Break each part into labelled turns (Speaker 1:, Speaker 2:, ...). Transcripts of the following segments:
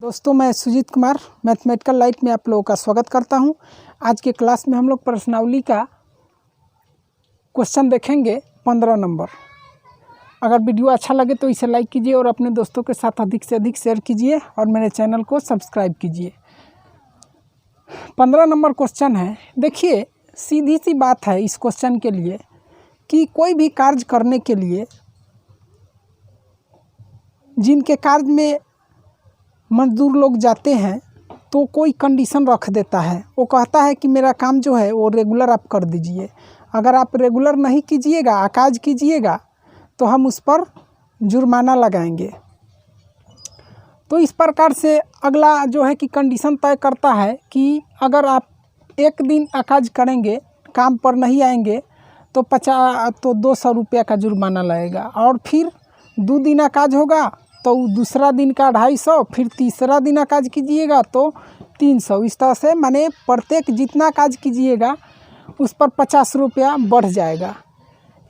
Speaker 1: दोस्तों, मैं Sujit Kumar mathematical light में आप लोगों का स्वागत करता हूं। आज के क्लास में हम लोग प्रश्नावली का क्वेश्चन देखेंगे 15 नंबर। अगर वीडियो अच्छा लगे तो इसे लाइक कीजिए और अपने दोस्तों के साथ अधिक से अधिक शेयर कीजिए और मेरे चैनल को सब्सक्राइब कीजिए। 15 नंबर क्वेश्चन है। देखिए, सीधी सी बात है इस क्वेश्चन के लिए कि कोई भी कार्य करने के लिए जिनके कार्य में मजदूर लोग जाते हैं तो कोई कंडीशन रख देता है। वो कहता है कि मेरा काम जो है वो रेगुलर आप कर दीजिए। अगर आप रेगुलर नहीं कीजिएगा, अकाज कीजिएगा, तो हम उस पर जुर्माना लगाएंगे। तो इस प्रकार से अगला जो है कि कंडीशन तय करता है कि अगर आप एक दिन अकाज करेंगे, काम पर नहीं आएंगे, तो 200 रुपया का जुर्माना लगेगा। और फिर 2 दिन अकाज होगा तो दूसरा दिन का 250, फिर तीसरा दिन अकाज कीजिएगा तो 300। इस तरह से माने प्रत्येक जितना काज कीजिएगा उस पर 50 रुपया बढ़ जाएगा।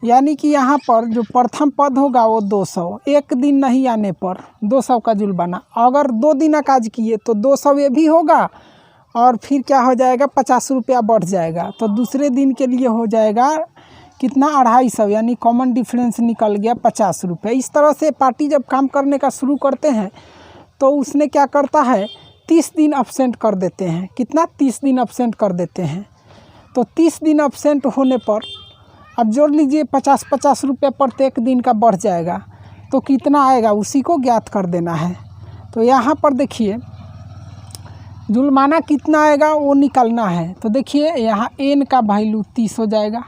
Speaker 1: यानी कि यहाँ पर जो प्रथम पद होगा वो 200, एक दिन नहीं आने पर 200 का जुर्माना। अगर 2 दिन अकाज किए तो 200 ये भी होगा और फिर क्या हो जाएगा, 50 रुपया बढ़ जाएगा। तो दूसरे दिन के लिए हो जाएगा कितना, 250, यानी कॉमन डिफरेंस निकल गया 50 रुपये। इस तरह से पार्टी जब काम करने का शुरू करते हैं तो उसने क्या करता है, 30 दिन अब्सेंट कर देते हैं। कितना, 30 दिन अब्सेंट कर देते हैं। तो 30 दिन अब्सेंट होने पर अब जोड़ लीजिए 50-50 रुपये प्रत्येक दिन का बढ़ जाएगा। तो कितना आएगा उसी को ज्ञात कर देना है। तो यहाँ पर देखिए जुर्माना कितना आएगा वो निकालना है। तो देखिए यहाँ n का वैल्यू 30 हो जाएगा,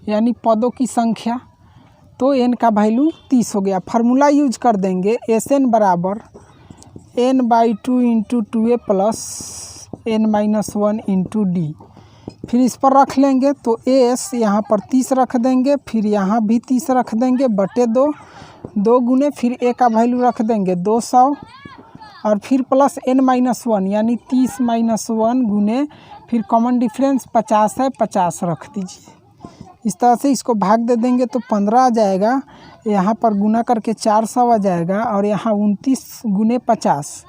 Speaker 1: यानी पदों की संख्या। तो n का वैल्यू 30 हो गया। फार्मूला यूज कर देंगे, Sn बराबर n/2 × 2a plus n-1 × d। फिर इस पर रख लेंगे तो s यहाँ पर 30 रख देंगे, फिर यहाँ भी 30 रख देंगे बटे 2 गुने, फिर a का वैल्यू रख देंगे 200 और फिर प्लस n-1 यानी 30-1 गुने, फिर कॉमन डिफरेंस 50 है, 50 रख दीजिए। इस तरह से इसको भाग दे देंगे तो 15 आ जाएगा। यहाँ पर गुना करके 400 आ जाएगा और यहाँ 29 गुने 50।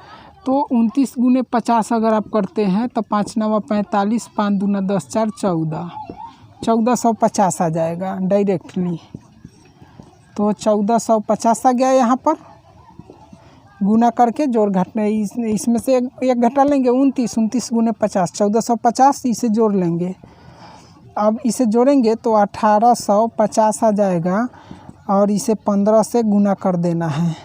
Speaker 1: तो 29 गुने 50 अगर आप करते हैं तो 5×9 = 45, 5×2 = 10, 4 14, 1450 आ जाएगा डायरेक्टली। तो 1450 आ गया। यहाँ पर गुना करके जोड़ घटने इसमें से एक घटा लेंगे, 29 गुने 50, 1450, इसे जोड़ लेंगे। अब इसे जोड़ेंगे तो 1850 आ जाएगा और इसे 15 से गुना कर देना है।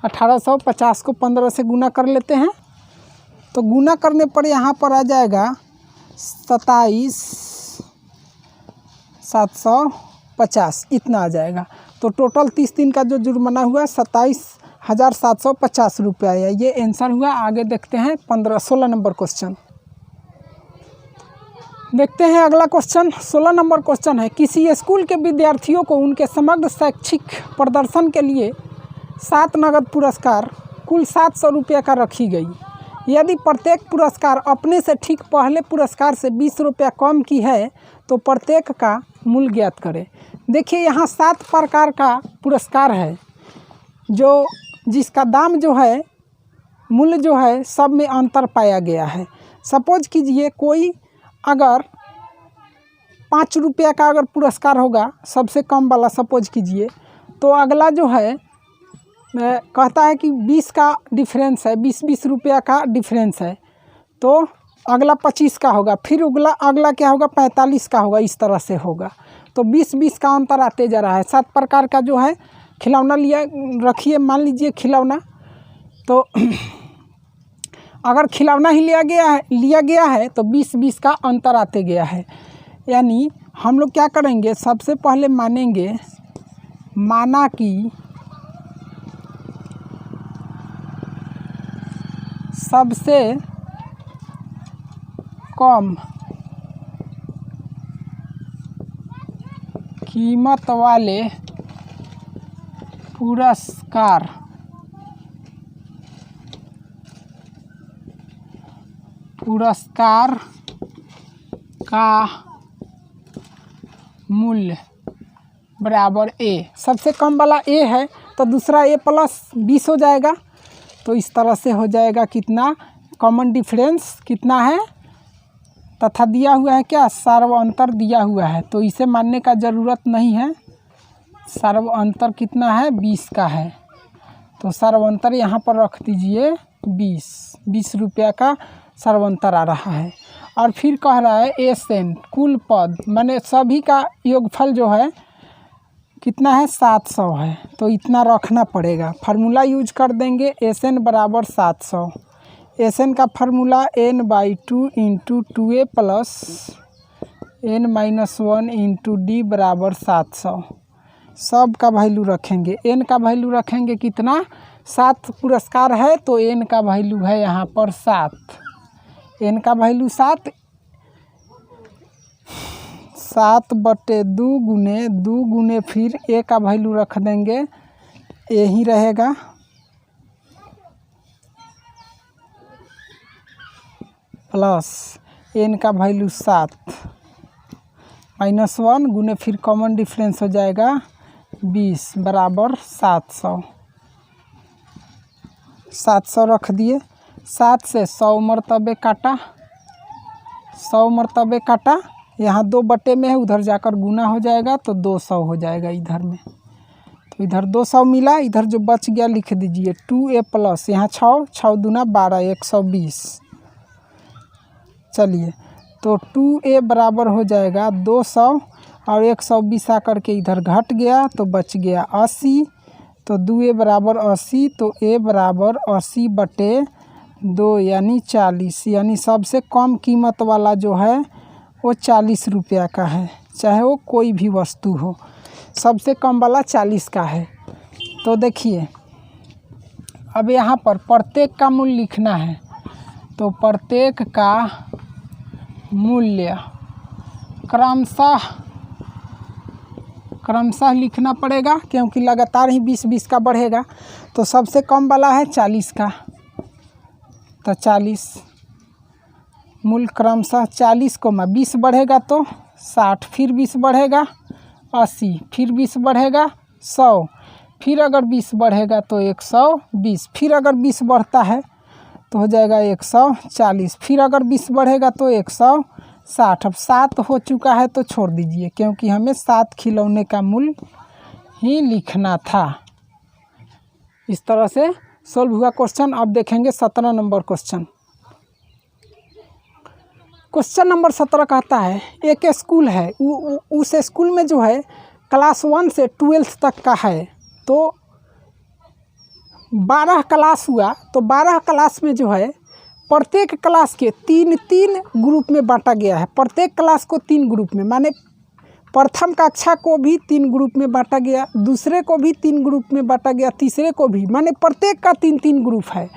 Speaker 1: 1850 को 15 से गुना कर लेते हैं। तो गुना करने पर यहाँ पर आ जाएगा 27,750, इतना आ जाएगा। तो टोटल 30 दिन का जो जुर्माना हुआ 27,750 रुपया है। ये आंसर हुआ। आगे देखते हैं 16 नंबर क्वेश्चन। देखते हैं अगला क्वेश्चन। 16 नंबर क्वेश्चन है। किसी स्कूल के विद्यार्थियों को उनके समग्र शैक्षिक प्रदर्शन के लिए 7 नगद पुरस्कार कुल 700 रुपये का रखी गई। यदि प्रत्येक पुरस्कार अपने से ठीक पहले पुरस्कार से 20 रुपया कम की है तो प्रत्येक का मूल्य ज्ञात करें। देखिए यहाँ 7 प्रकार का पुरस्कार है जो जिसका दाम जो है, मूल्य जो है, सब में अंतर पाया गया है। सपोज कीजिए कोई अगर 5 रुपया का अगर पुरस्कार होगा, सबसे कम वाला सपोज कीजिए, तो अगला जो है कहता है कि 20 का डिफरेंस है, 20 रुपया का डिफरेंस है, तो अगला 25 का होगा, फिर अगला क्या होगा, 45 का होगा। इस तरह से होगा। तो 20 का अंतर आते जा रहा है। 7 प्रकार का जो है खिलौना रखिए, मान लीजिए खिलौना, तो अगर खिलौना ही लिया गया है तो 20 का अंतर आते गया है। यानी हम लोग क्या करेंगे, सबसे पहले मानेंगे, माना कि सबसे कम कीमत वाले पुरस्कार का मूल्य बराबर A। सबसे कम वाला A है तो दूसरा A + 20 हो जाएगा। तो इस तरह से हो जाएगा कितना, कॉमन डिफरेंस कितना है तथा दिया हुआ है क्या, सर्व अंतर दिया हुआ है, तो इसे मानने का ज़रूरत नहीं है। सर्व अंतर कितना है, 20 का है, तो सर्व अंतर यहाँ पर रख दीजिए 20 रुपया का सर्व अंतर आ रहा है। और फिर कह रहा है एसएन कुल पद माने सभी का योगफल जो है कितना है, 700 है, तो इतना रखना पड़ेगा। फार्मूला यूज कर देंगे, एसएन बराबर 700। एसएन का formula n/2 × 2a plus n-1 × d बराबर 700। सब का वैल्यू रखेंगे, n का वैल्यू रखेंगे कितना, 7 पुरस्कार है तो n का वैल्यू है यहाँ पर 7, n का वैल्यू 7, 7/2 गुने फिर a का वैल्यू रख देंगे, a ही रहेगा प्लस n का वैल्यू 7 -1 गुने फिर कॉमन डिफरेंस हो जाएगा 20 बराबर 700। 700 रख दिए, 7 से 100 मरतबे काटा, 100 मरतबे काटा, यहाँ 2 बटे में है, उधर जाकर गुना हो जाएगा तो 200 हो जाएगा इधर में, तो इधर 200 मिला, इधर जो बच गया लिख दीजिए 2a प्लस यहाँ 6 दूना 12 120। चलिए तो 2a बराबर हो जाएगा 200 और 120 आकर के इधर घट गया तो बच गया 80, तो 2a बराबर 80, तो a बराबर 80/2 यानी 40, यानी सबसे कम कीमत वाला जो है वो 40 रुपया का है, चाहे वो कोई भी वस्तु हो, सबसे कम वाला 40 का है। तो देखिए अब यहाँ पर प्रत्येक का मूल्य लिखना है, तो प्रत्येक का मूल्य क्रमशः लिखना पड़ेगा, क्योंकि लगातार ही 20-20 का बढ़ेगा। तो सबसे कम वाला है 40 का, तो 40 मूल्य क्रमशः 40, 20 बढ़ेगा तो 60, फिर 20 बढ़ेगा 80, फिर 20 बढ़ेगा 100, फिर अगर 20 बढ़ेगा तो 120, फिर अगर 20 बढ़ता है तो हो जाएगा 140, फिर अगर 20 बढ़ेगा तो 160। अब 7 हो चुका है तो छोड़ दीजिए, क्योंकि हमें 7 खिलौने का मूल्य ही लिखना था। इस तरह से सोल्व हुआ क्वेश्चन। अब देखेंगे 17 नंबर क्वेश्चन। क्वेश्चन नंबर 17 कहता है एक स्कूल है, उस स्कूल में जो है क्लास 1 से 12th तक का है, तो 12 क्लास हुआ, तो 12 क्लास में जो है प्रत्येक क्लास के 3-3 ग्रुप में बांटा गया है। प्रत्येक क्लास को 3 ग्रुप में, माने प्रथम कक्षा को भी 3 ग्रुप में बांटा गया, दूसरे को भी 3 ग्रुप में बांटा गया, तीसरे को भी, माने प्रत्येक का 3-3 ग्रुप है।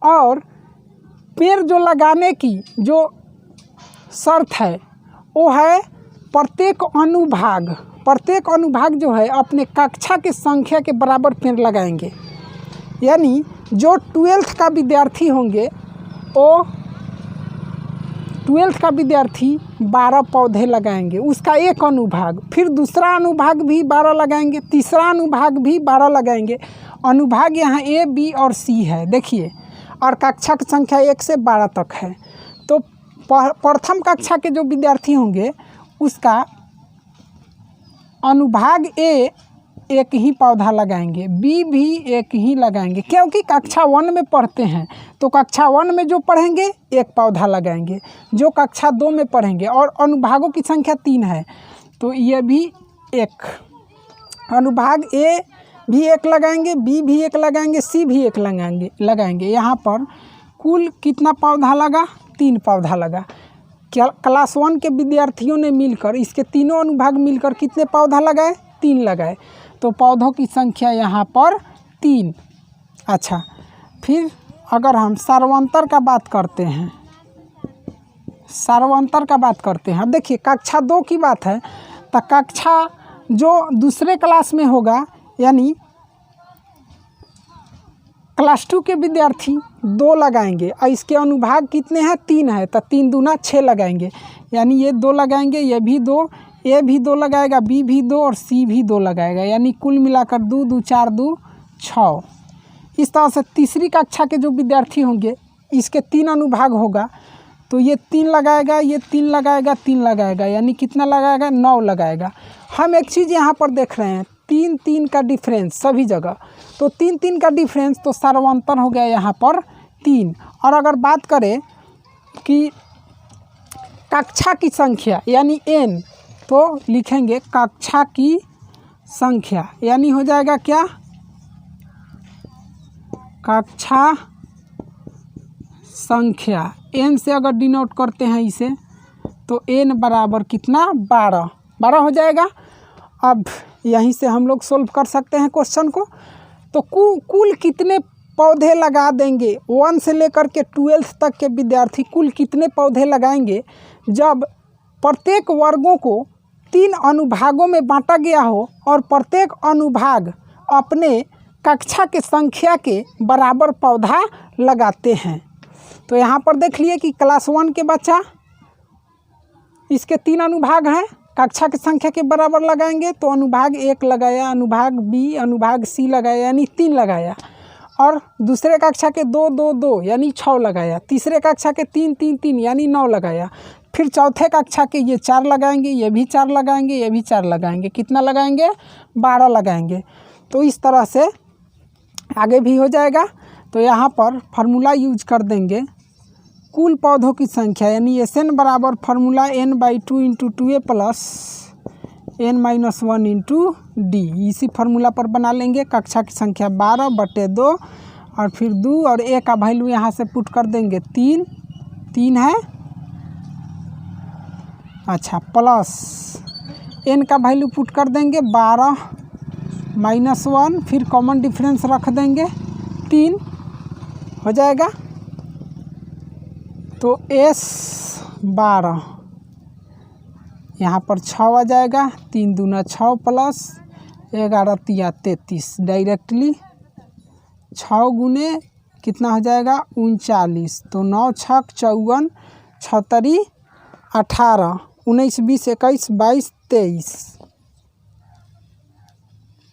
Speaker 1: और पेड़ जो लगाने की जो शर्त है वो है प्रत्येक अनुभाग जो है अपने कक्षा के संख्या के बराबर पेड़ लगाएंगे। यानी जो 12th का विद्यार्थी होंगे वो 12th का विद्यार्थी 12 पौधे लगाएंगे, उसका एक अनुभाग, फिर दूसरा अनुभाग भी 12 लगाएंगे, तीसरा अनुभाग भी 12 लगाएंगे। अनुभाग यहाँ A, B और C है देखिए, और कक्षा की संख्या 1 से 12 तक है। तो प्रथम कक्षा के जो विद्यार्थी होंगे उसका अनुभाग A एक ही पौधा लगाएंगे, B भी एक ही लगाएंगे, क्योंकि कक्षा 1 में पढ़ते हैं, तो कक्षा 1 में जो पढ़ेंगे एक पौधा लगाएंगे, जो कक्षा 2 में पढ़ेंगे, और अनुभागों की संख्या 3 है, तो ये भी एक अनुभाग A भी एक लगाएंगे, B भी एक लगाएंगे, C भी एक लगाएंगे। यहाँ पर कुल कितना पौधा लगा, 3 पौधा लगा। क्लास 1 के विद्यार्थियों ने मिलकर, इसके तीनों अनुभाग मिलकर कितने पौधा लगाए, 3 लगाए, तो पौधों की संख्या यहाँ पर 3। अच्छा, फिर अगर हम सर्वांतर का बात करते हैं, अब देखिए कक्षा 2 की बात है, तो कक्षा जो दूसरे क्लास में होगा, यानी क्लास 2 के विद्यार्थी 2 लगाएंगे, और इसके अनुभाग कितने हैं, 3 है, तो 3 दूना 6 लगाएंगे, यानी ये 2 लगाएंगे, ये भी 2, A भी 2 लगाएगा, B भी 2 और C भी 2 लगाएगा, यानी कुल मिलाकर 2 2 4 2 6, इस तरह से तीसरी कक्षा के जो विद्यार्थी होंगे इसके 3 अनुभाग होगा, तो ये 3 लगाएगा, ये 3 लगाएगा, 3 लगाएगा, यानी कितना लगाएगा 9 लगाएगा। हम एक चीज़ यहाँ पर देख रहे हैं 3-3 का डिफरेंस सभी जगह, तो 3-3 का डिफरेंस, तो सर्वांतर हो गया यहाँ पर 3। और अगर बात करें कि कक्षा की संख्या यानी n, तो लिखेंगे कक्षा की संख्या, यानी हो जाएगा क्या, कक्षा संख्या n से अगर डिनोट करते हैं इसे तो n बराबर कितना 12 हो जाएगा। अब यहीं से हम लोग सोल्व कर सकते हैं क्वेश्चन को। तो कुल कितने पौधे लगा देंगे 1 से लेकर के 12th तक के विद्यार्थी कुल कितने पौधे लगाएंगे जब प्रत्येक वर्गों को 3 अनुभागों में बांटा गया हो और प्रत्येक अनुभाग अपने कक्षा के संख्या के बराबर पौधा लगाते हैं। तो यहाँ पर देख लिए कि क्लास 1 के बच्चा, इसके 3 अनुभाग हैं, कक्षा की संख्या के बराबर लगाएंगे, तो अनुभाग 1 लगाया, अनुभाग बी, अनुभाग सी लगाया, यानी 3 लगाया। और दूसरे कक्षा के 2 यानी 6 लगाया, तीसरे कक्षा के 3 यानी 9 लगाया, फिर चौथे कक्षा के ये 4 लगाएंगे, ये भी 4 लगाएंगे, ये भी 4 लगाएंगे, कितना लगाएंगे 12 लगाएंगे। तो इस तरह से आगे भी हो जाएगा। तो यहाँ पर फार्मूला यूज कर देंगे कुल पौधों की संख्या, यानी SN बराबर formula n/2 × 2a plus n-1 × d, इसी फार्मूला पर बना लेंगे। कक्षा की संख्या 12/2 और फिर 2 और a का वैल्यू यहाँ से पुट कर देंगे 3 है, अच्छा, प्लस n का वैल्यू पुट कर देंगे 12 -1, फिर कॉमन डिफरेंस रख देंगे 3 हो जाएगा। तो S 12 यहाँ पर 6 आ जाएगा, 3 दूना 6 प्लस 11 तिया 33, डायरेक्टली 6 गुने कितना हो जाएगा 39, तो 9 छक 54, 6 18, 19 20 21 22 23,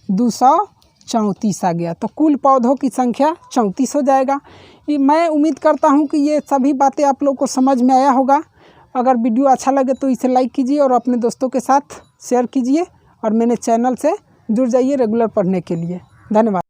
Speaker 1: 234 आ गया। तो कुल पौधों की संख्या 34 हो जाएगा। ये मैं उम्मीद करता हूँ कि ये सभी बातें आप लोग को समझ में आया होगा। अगर वीडियो अच्छा लगे तो इसे लाइक कीजिए और अपने दोस्तों के साथ शेयर कीजिए और मेरे चैनल से जुड़ जाइए रेगुलर पढ़ने के लिए। धन्यवाद।